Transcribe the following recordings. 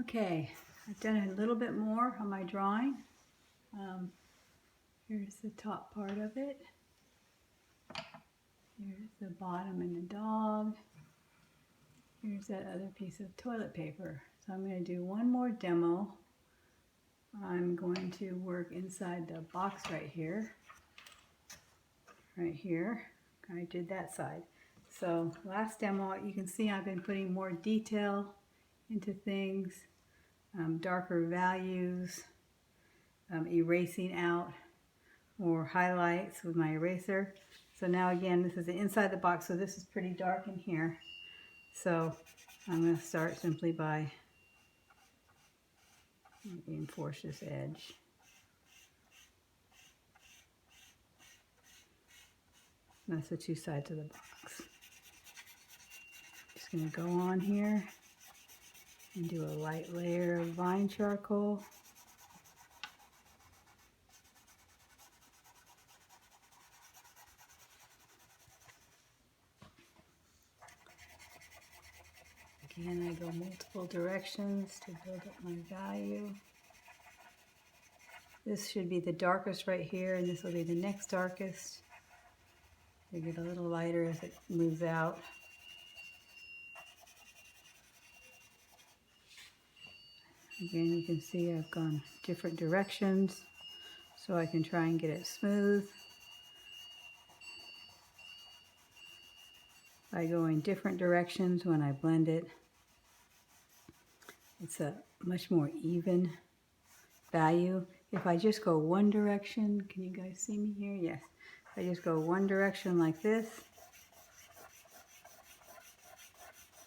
Okay, I've done a little bit more on my drawing. Here's the top part of it. Here's the bottom and the dog. Here's that other piece of toilet paper. So I'm going to do one more demo. I'm going to work inside the box right here. Right here. I did that side. So last demo, you can see I've been putting more detail into things, darker values, erasing out more highlights with my eraser. So now again, this is the inside the box, so this is pretty dark in here. So I'm going to start simply by reinforce this edge. That's the two sides of the box. Just going to go on here and do a light layer of vine charcoal. Again, I go multiple directions to build up my value. This should be the darkest right here, and this will be the next darkest. They get a little lighter as it moves out. Again, you can see I've gone different directions so I can try and get it smooth. By going different directions when I blend it, it's a much more even value. If I just go one direction, can you guys see me here? Yes. If I just go one direction like this,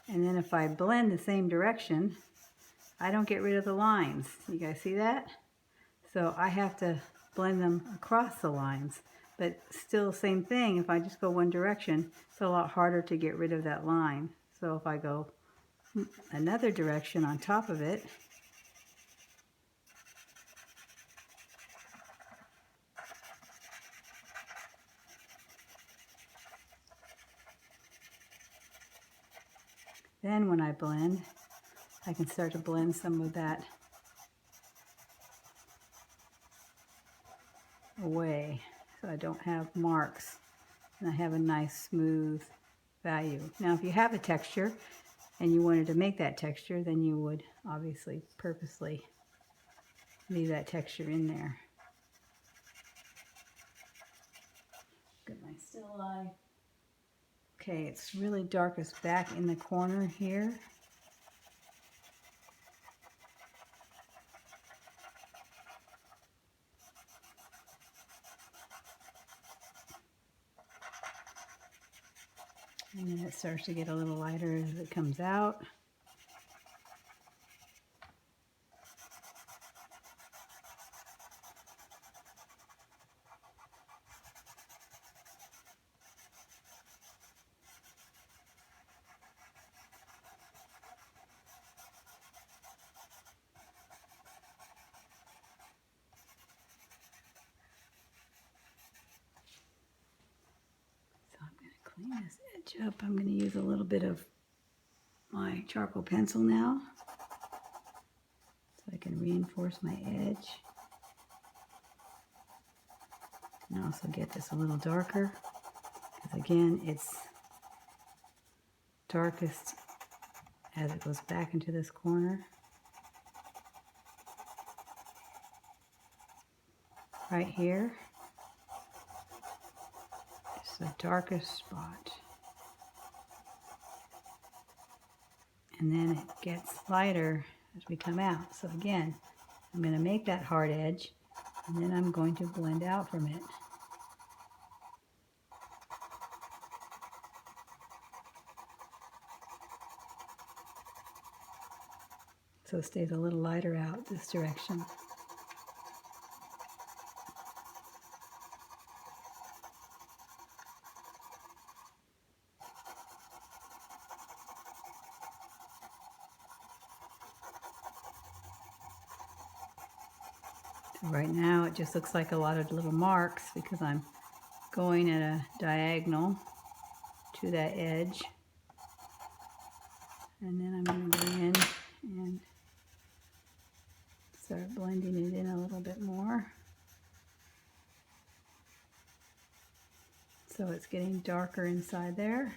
and then if I blend the same direction, I don't get rid of the lines. You guys see that? So I have to blend them across the lines. But still same thing, if I just go one direction, it's a lot harder to get rid of that line. So if I go another direction on top of it, then when I blend, I can start to blend some of that away so I don't have marks and I have a nice smooth value. Now if you have a texture and you wanted to make that texture, then you would obviously purposely leave that texture in there. Look at my still life. Okay, it's really darkest back in the corner here. And then it starts to get a little lighter as it comes out. So I'm going to clean this edge up. I'm going to use a little bit of my charcoal pencil now so I can reinforce my edge. And also get this a little darker because again it's darkest as it goes back into this corner. Right here is the darkest spot. And then it gets lighter as we come out. So again, I'm going to make that hard edge and then I'm going to blend out from it. So it stays a little lighter out this direction. Right now it just looks like a lot of little marks because I'm going at a diagonal to that edge. And then I'm going to go in and So it's getting darker inside there.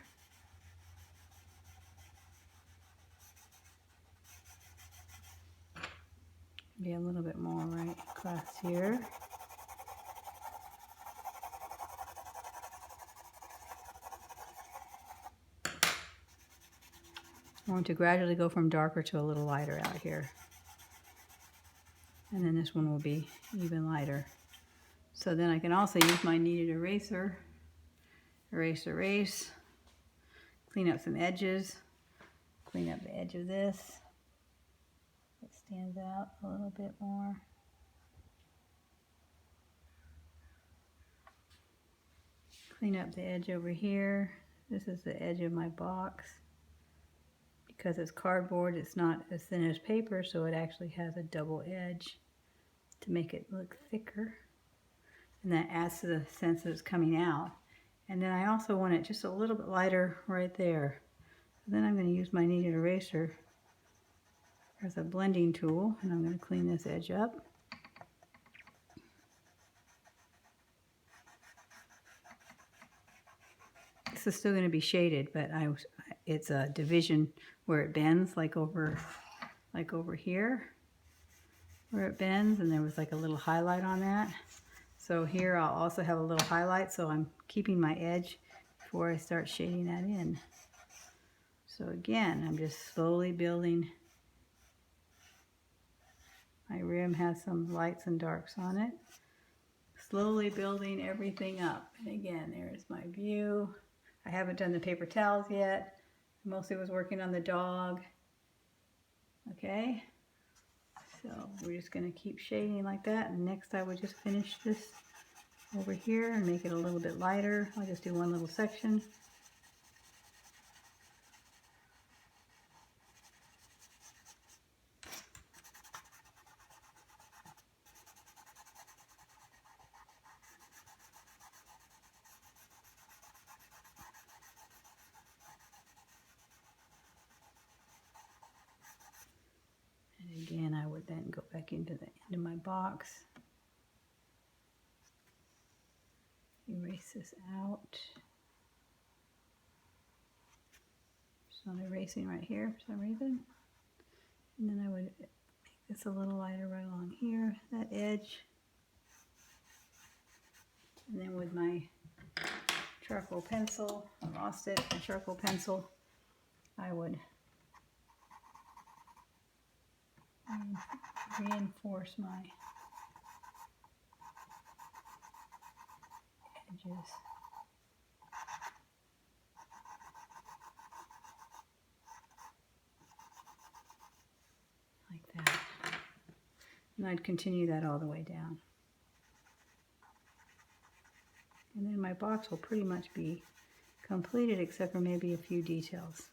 Be a little bit more right across here. I want to gradually go from darker to a little lighter out here. And then this one will be even lighter. So then I can also use my kneaded eraser. Erase, erase. Clean up some edges. Clean up the edge of this. It stands out a little bit more. Clean up the edge over here. This is the edge of my box. Because it's cardboard, it's not as thin as paper, so it actually has a double edge to make it look thicker. And that adds to the sense that it's coming out. And then I also want it just a little bit lighter right there. So then I'm going to use my kneaded eraser as a blending tool, and I'm going to clean this edge up. This is still going to be shaded, but it's a division where it bends, like over here, where it bends, and there was like a little highlight on that. So here I'll also have a little highlight, so I'm keeping my edge before I start shading that in. So again, I'm just slowly building. My rim has some lights and darks on it. Slowly building everything up. And again, there's my view. I haven't done the paper towels yet. I mostly was working on the dog. Okay, so we're just going to keep shading like that. And next I would just finish this over here and make it a little bit lighter. I'll just do one little section. Again, I would then go back into the end of my box, erase this out. It's not erasing right here for some reason. And then I would make this a little lighter right along here, that edge. And then with my charcoal pencil, I lost it, my charcoal pencil, I would reinforce my edges. Like that. And I'd continue that all the way down. And then my box will pretty much be completed except for maybe a few details.